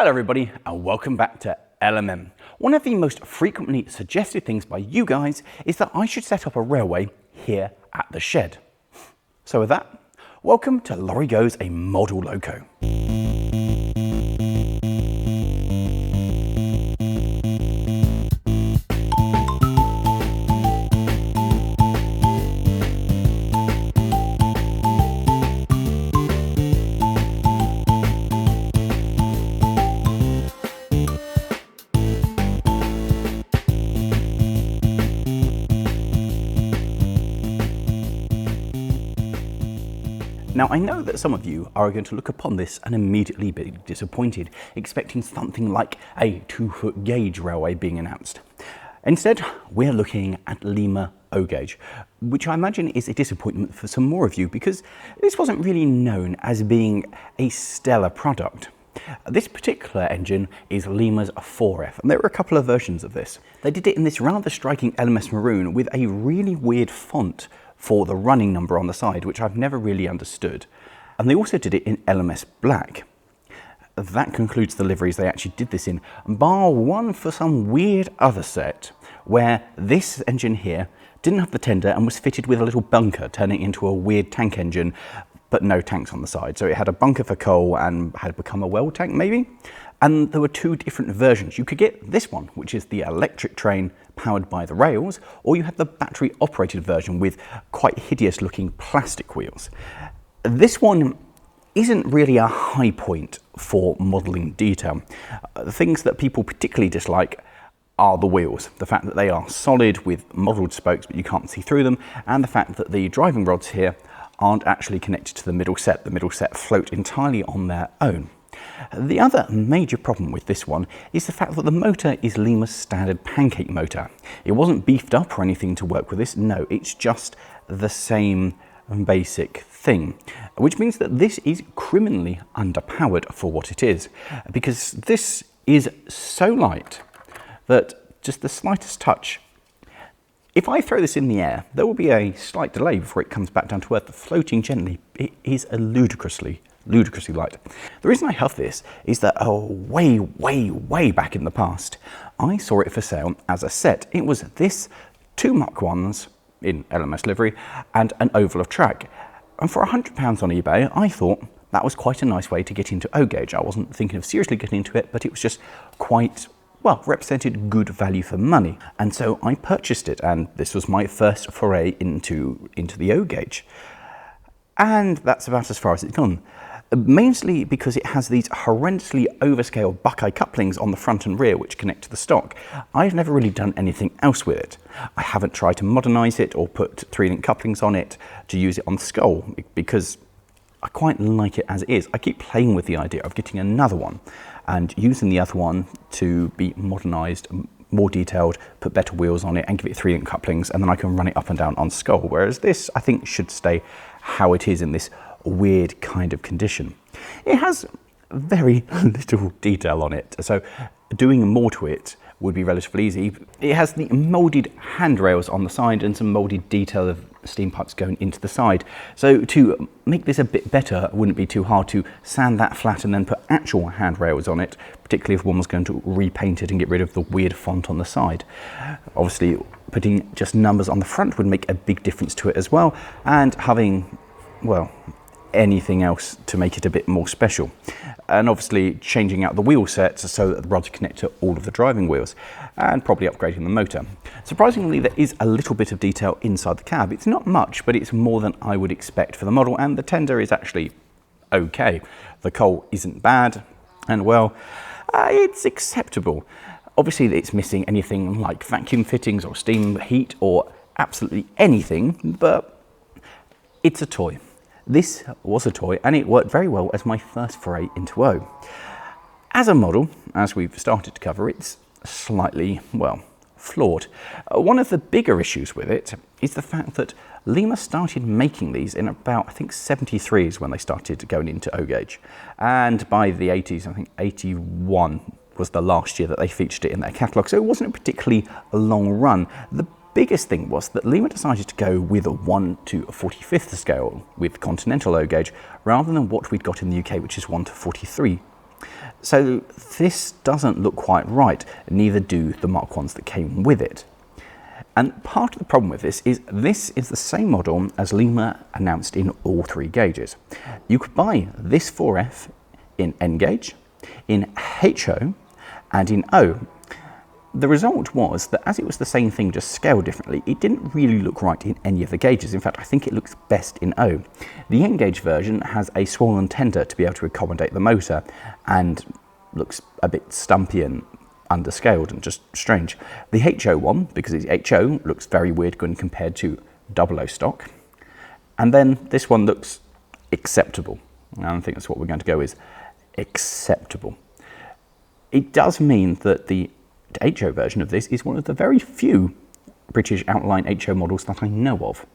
Hello everybody and welcome back to LMM. One of the most frequently suggested things by you guys is that I should set up a railway here at the shed. So with that, welcome to Lawrie Goes a Model Loco. Now I know that some of you are going to look upon this and immediately be disappointed, expecting something like a 2-foot gauge railway being announced. Instead, we're looking at Lima O Gauge, which I imagine is a disappointment for some more of you because this wasn't really known as being a stellar product. This particular engine is Lima's 4F, and there were a couple of versions of this. They did it in this rather striking LMS maroon with a really weird font for the running number on the side, which I've never really understood. And they also did it in LMS black. That concludes the liveries they actually did this in, bar one for some weird other set, where this engine here didn't have the tender and was fitted with a little bunker, turning into a weird tank engine, but no tanks on the side. So it had a bunker for coal and had become a well tank maybe. And there were two different versions. You could get this one, which is the electric train powered by the rails, or you had the battery operated version with quite hideous looking plastic wheels. This one isn't really a high point for modelling detail. The things that people particularly dislike are the wheels. The fact that they are solid with modelled spokes but you can't see through them, and the fact that the driving rods here aren't actually connected to the middle set. The middle set float entirely on their own. The other major problem with this one is the fact that the motor is Lima's standard pancake motor. It wasn't beefed up or anything to work with this, no, it's just the same basic thing, which means that this is criminally underpowered for what it is, because this is so light that just the slightest touch, if I throw this in the air, there will be a slight delay before it comes back down to earth. Floating gently, it is a ludicrously light. The reason I have this is that way back in the past, I saw it for sale as a set. It was this, 2 Mach 1s in LMS livery and an oval of track. And for £100 on eBay, I thought that was quite a nice way to get into O Gauge. I wasn't thinking of seriously getting into it, but it was just quite, well, represented good value for money. And so I purchased it, and this was my first foray into the O Gauge. And that's about as far as it's gone. Mainly because it has these horrendously overscale Buckeye couplings on the front and rear which connect to the stock. I've never really done anything else with it. I haven't tried to modernise it or put 3-link couplings on it to use it on the Skull because I quite like it as it is. I keep playing with the idea of getting another one and using the other one to be modernised, more detailed, put better wheels on it and give it 3-link couplings, and then I can run it up and down on Skull, whereas this I think should stay how it is in this weird kind of condition. It has very little detail on it, so doing more to it would be relatively easy. It has the moulded handrails on the side and some moulded detail of steam pipes going into the side. So to make this a bit better, it wouldn't be too hard to sand that flat and then put actual handrails on it, particularly if one was going to repaint it and get rid of the weird font on the side. Obviously, putting just numbers on the front would make a big difference to it as well, and having, well, anything else to make it a bit more special. And obviously changing out the wheel sets so that the rods connect to all of the driving wheels, and probably upgrading the motor. Surprisingly, there is a little bit of detail inside the cab. It's not much, but it's more than I would expect for the model, and the tender is actually okay. The coal isn't bad, and well, it's acceptable. Obviously it's missing anything like vacuum fittings or steam heat or absolutely anything, but it's a toy. This was a toy and it worked very well as my first foray into O. As a model, as we've started to cover, it's slightly, well, flawed. One of the bigger issues with it is the fact that Lima started making these in about, I think 73 is when they started going into O Gauge. And by the 80s, I think 81 was the last year that they featured it in their catalogue, so it wasn't a particularly long run. The biggest thing was that Lima decided to go with a 1 to 45th scale with continental O Gauge rather than what we'd got in the UK, which is 1 to 43. So this doesn't look quite right, neither do the Mark 1s that came with it. And part of the problem with this is the same model as Lima announced in all 3 gauges. You could buy this 4F in N gauge, in HO, and in O. The result was that as it was the same thing, just scaled differently, it didn't really look right in any of the gauges. In fact, I think it looks best in O. The N gauge version has a swollen tender to be able to accommodate the motor and looks a bit stumpy and underscaled and just strange. The HO one, because it's HO, looks very weird when compared to 00 stock. And then this one looks acceptable. And I think that's what we're going to go with, acceptable. It does mean that the HO version of this is one of the very few British outline HO models that I know of.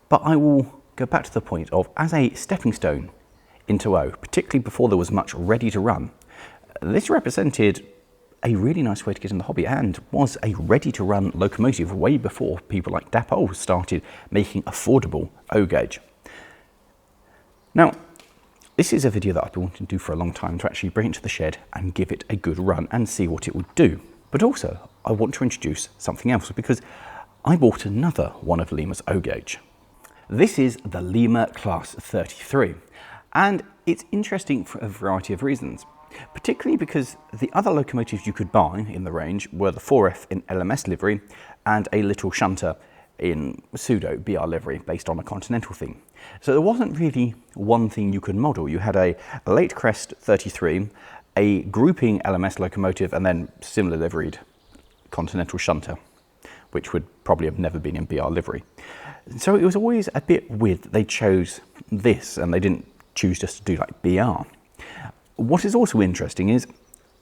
But I will go back to the point of, as a stepping stone into O, particularly before there was much ready to run, this represented a really nice way to get in the hobby and was a ready to run locomotive way before people like Dapol started making affordable O gauge. Now, this is a video that I've been wanting to do for a long time, to actually bring it to the shed and give it a good run and see what it would do. But also, I want to introduce something else because I bought another one of Lima's O gauge. This is the Lima Class 33, and it's interesting for a variety of reasons, particularly because the other locomotives you could buy in the range were the 4F in LMS livery and a little shunter in pseudo BR livery based on a Continental theme. So there wasn't really one thing you could model. You had a late crest 33, a grouping LMS locomotive, and then similar liveried Continental shunter, which would probably have never been in BR livery. So it was always a bit weird that they chose this and they didn't choose just to do like BR. What is also interesting is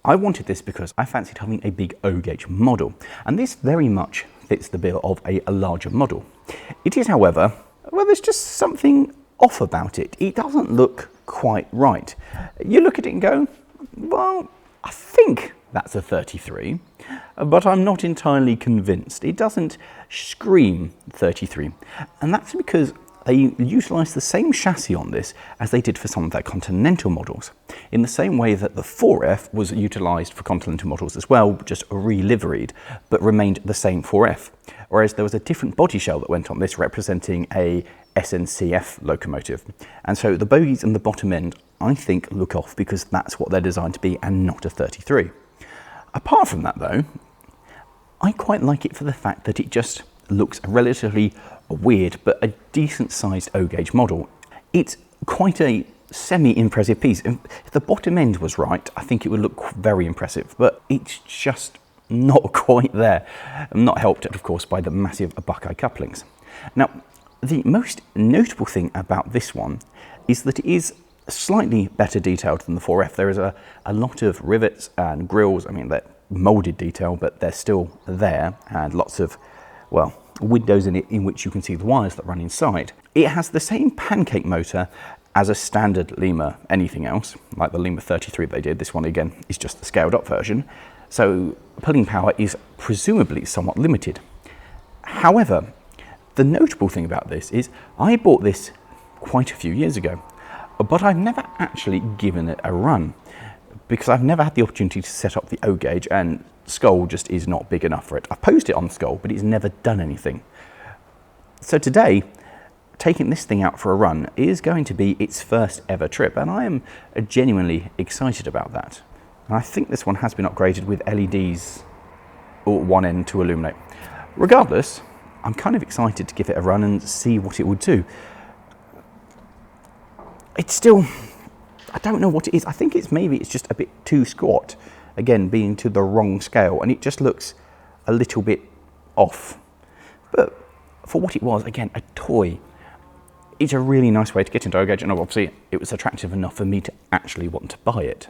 I wanted this because I fancied having a big O gauge model, and this very much fits the bill of a larger model. It is, however, well, there's just something off about it. It doesn't look quite right. You look at it and go, well, I think that's a 33, but I'm not entirely convinced. It doesn't scream 33, and that's because they utilised the same chassis on this as they did for some of their Continental models, in the same way that the 4F was utilised for Continental models as well, just re-liveried, but remained the same 4F. Whereas there was a different body shell that went on this representing a SNCF locomotive. And so the bogies and the bottom end, I think, look off because that's what they're designed to be and not a 33. Apart from that though, I quite like it for the fact that it just looks relatively weird but a decent sized O gauge model. It's quite a semi-impressive piece. If the bottom end was right, I think it would look very impressive, but it's just not quite there. Not helped, of course, by the massive Buckeye couplings. Now, the most notable thing about this one is that it is slightly better detailed than the 4F. There is a lot of rivets and grills. I mean, they're molded detail, but they're still there, and lots of, well, windows in it in which you can see the wires that run inside. It has the same pancake motor as a standard Lima anything else, like the Lima 33 they did. This one again is just the scaled up version, so pulling power is presumably somewhat limited. However, the notable thing about this is I bought this quite a few years ago, but I've never actually given it a run because I've never had the opportunity to set up the O gauge, and Skull just is not big enough for it. I've posted it on Skull, but it's never done anything. So today, taking this thing out for a run is going to be its first ever trip, and I am genuinely excited about that. And I think this one has been upgraded with LEDs or one end to illuminate. Regardless, I'm kind of excited to give it a run and see what it would do. It's still, I don't know what it is. I think it's just a bit too squat. Again, being to the wrong scale, and it just looks a little bit off. But for what it was, again, a toy, it's a really nice way to get into O gauge, and obviously it was attractive enough for me to actually want to buy it.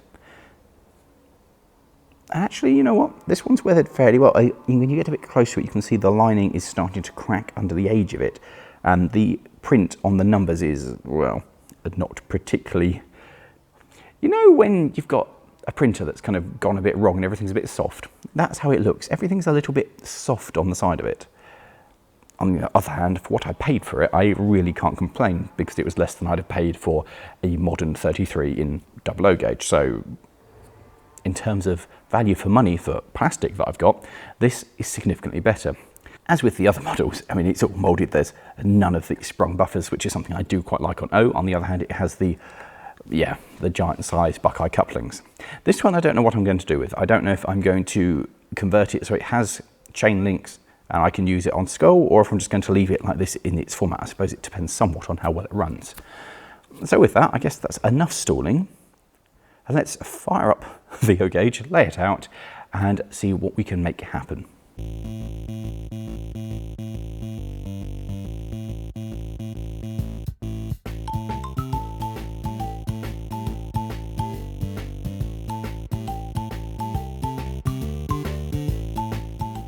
And actually, you know what? This one's weathered fairly well. When you get a bit closer to it, you can see the lining is starting to crack under the edge of it, and the print on the numbers is, well, not particularly. You know when you've got a printer that's kind of gone a bit wrong and everything's a bit soft? That's how it looks. Everything's a little bit soft on the side of it. on the other hand, for what I paid for it, I really can't complain because it was less than I'd have paid for a modern 33 in Lima O Gauge. So in terms of value for money for plastic that I've got, this is significantly better. As with the other models, I mean, it's all molded. There's none of the sprung buffers, which is something I do quite like on O. On the other hand, it has the giant size Buckeye couplings. This one, I don't know what I'm going to do with. I don't know if I'm going to convert it so it has chain links and I can use it on Skull, or if I'm just going to leave it like this in its format. I suppose it depends somewhat on how well it runs. So with that, I guess that's enough stalling. And let's fire up the O Gauge, lay it out, and see what we can make happen.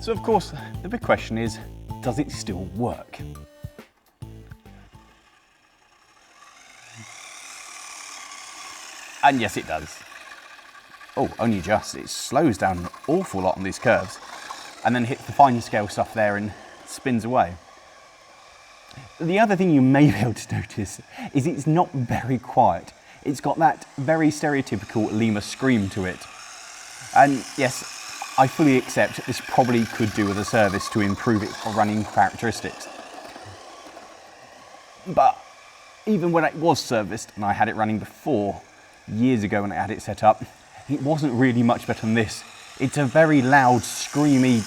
So of course, the big question is, does it still work? And yes, it does. Oh, only just. It slows down an awful lot on these curves and then hits the fine scale stuff there and spins away. The other thing you may be able to notice is it's not very quiet. It's got that very stereotypical Lima scream to it. And yes, I fully accept this probably could do with a service to improve its running characteristics. But even when it was serviced and I had it running before, years ago when I had it set up, it wasn't really much better than this. It's a very loud, screamy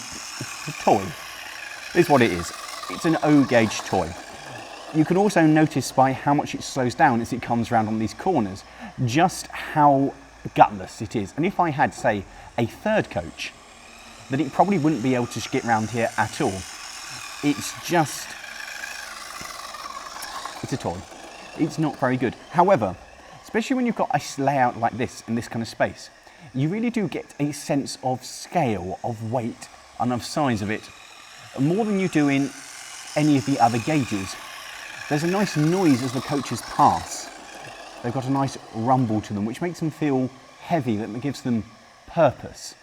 toy. Is what it is. It's an O Gauge toy. You can also notice by how much it slows down as it comes around on these corners, just how gutless it is. And if I had, say, a third coach, then it probably wouldn't be able to get round here at all. It's a toy. It's not very good. However, especially when you've got a layout like this in this kind of space, you really do get a sense of scale, of weight, and of size of it, more than you do in any of the other gauges. There's a nice noise as the coaches pass. They've got a nice rumble to them, which makes them feel heavy, that gives them purpose.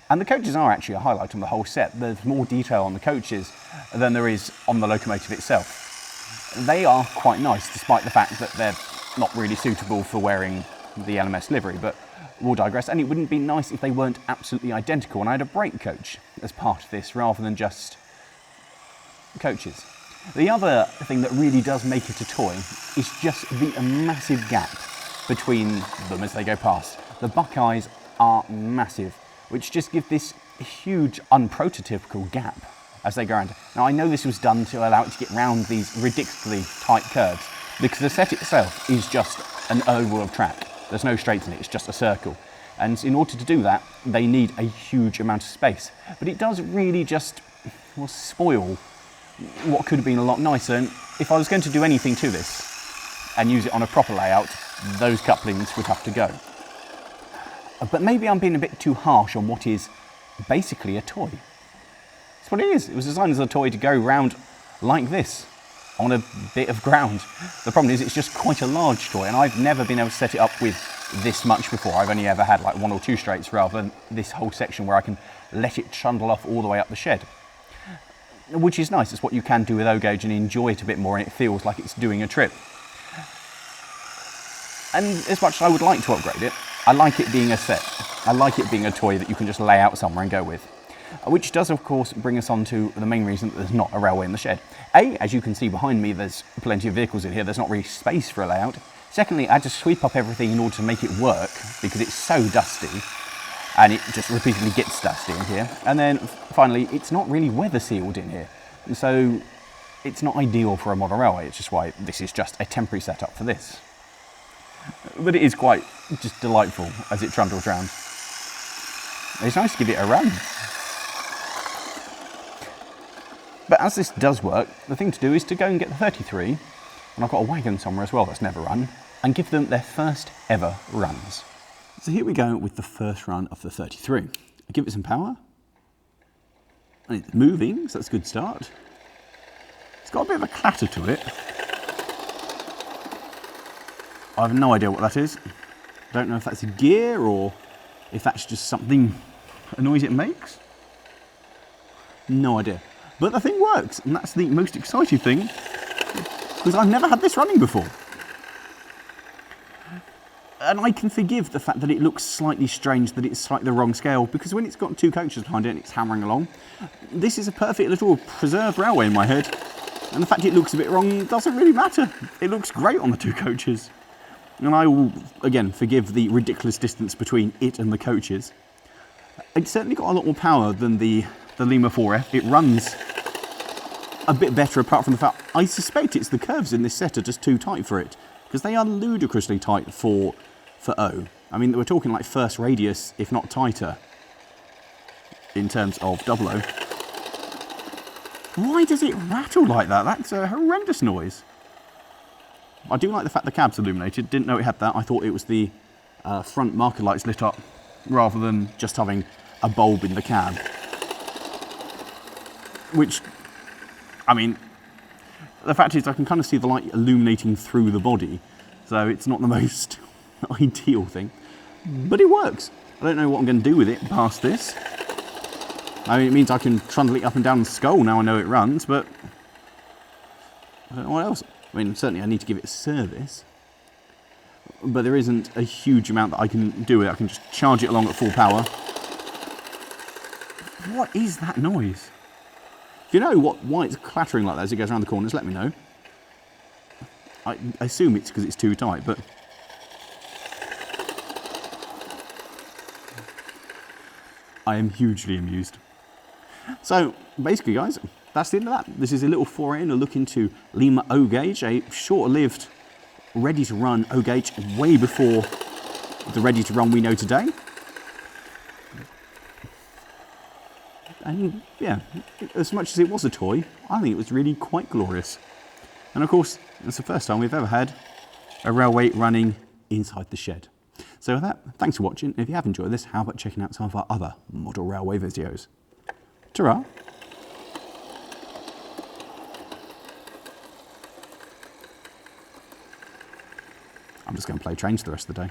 And the coaches are actually a highlight on the whole set. There's more detail on the coaches than there is on the locomotive itself. They are quite nice, despite the fact that they're not really suitable for wearing the LMS livery, but we'll digress. And it wouldn't be nice if they weren't absolutely identical, and I had a brake coach as part of this rather than just coaches. The other thing that really does make it a toy is just the massive gap between them as they go past. The Buckeyes are massive, which just give this huge, unprototypical gap as they go around. Now, I know this was done to allow it to get round these ridiculously tight curves, because the set itself is just an oval of track. There's no straights in it, it's just a circle. And in order to do that, they need a huge amount of space. But it does really just spoil what could have been a lot nicer. And if I was going to do anything to this and use it on a proper layout, those couplings would have to go. But maybe I'm being a bit too harsh on what is basically a toy. That's what it is. It was designed as a toy to go round like this on a bit of ground. The problem is it's just quite a large toy, and I've never been able to set it up with this much before. I've only ever had like 1 or 2 straights rather than this whole section where I can let it trundle off all the way up the shed. Which is nice. It's what you can do with O Gauge and enjoy it a bit more, and it feels like it's doing a trip. And as much as I would like to upgrade it, I like it being a set. I like it being a toy that you can just lay out somewhere and go with. Which does, of course, bring us on to the main reason that there's not a railway in the shed. A, as you can see behind me, there's plenty of vehicles in here. There's not really space for a layout. Secondly, I had to sweep up everything in order to make it work because it's so dusty and it just repeatedly gets dusty in here. And then finally, it's not really weather sealed in here. So it's not ideal for a modern railway. It's just why this is just a temporary setup for this. But it is quite just delightful as it trundles around. It's nice to give it a run. But as this does work, the thing to do is to go and get the 33, and I've got a wagon somewhere as well that's never run, and give them their first ever runs. So here we go with the first run of the 33. I give it some power. And it's moving, so that's a good start. It's got a bit of a clatter to it. I have no idea what that is. I don't know if that's a gear or if that's just something, a noise it makes. No idea. But the thing works, and that's the most exciting thing, because I've never had this running before. And I can forgive the fact that it looks slightly strange, that it's slightly the wrong scale, because when it's got two coaches behind it and it's hammering along, this is a perfect little preserved railway in my head. And the fact it looks a bit wrong doesn't really matter. It looks great on the two coaches. And I will, again, forgive the ridiculous distance between it and the coaches. It's certainly got a lot more power than the Lima 4F. It runs a bit better, apart from the fact I suspect it's the curves in this set are just too tight for it, because they are ludicrously tight for O. I mean, we're talking like first radius, if not tighter, in terms of double O. Why does it rattle like that? That's a horrendous noise. I do like the fact the cab's illuminated. Didn't know it had that. I thought it was the front marker lights lit up, rather than just having a bulb in the cab. Which, I mean, the fact is I can kind of see the light illuminating through the body, so it's not the most ideal thing, but it works. I don't know what I'm going to do with it past this. I mean, it means I can trundle it up and down the skull now I know it runs, but I don't know what else. I mean, certainly I need to give it a service, but there isn't a huge amount that I can do with it. I can just charge it along at full power. What is that noise? If you know why it's clattering like that as it goes around the corners, let me know. I assume it's because it's too tight, but I am hugely amused. So basically, guys, that's the end of that. This is a little foray and a look into Lima O Gauge, a short-lived, ready-to-run O Gauge, way before the ready-to-run we know today. And yeah, as much as it was a toy, I think it was really quite glorious. And of course, it's the first time we've ever had a railway running inside the shed. So with that, thanks for watching. If you have enjoyed this, how about checking out some of our other model railway videos? Ta-ra! I'm just going to play trains the rest of the day.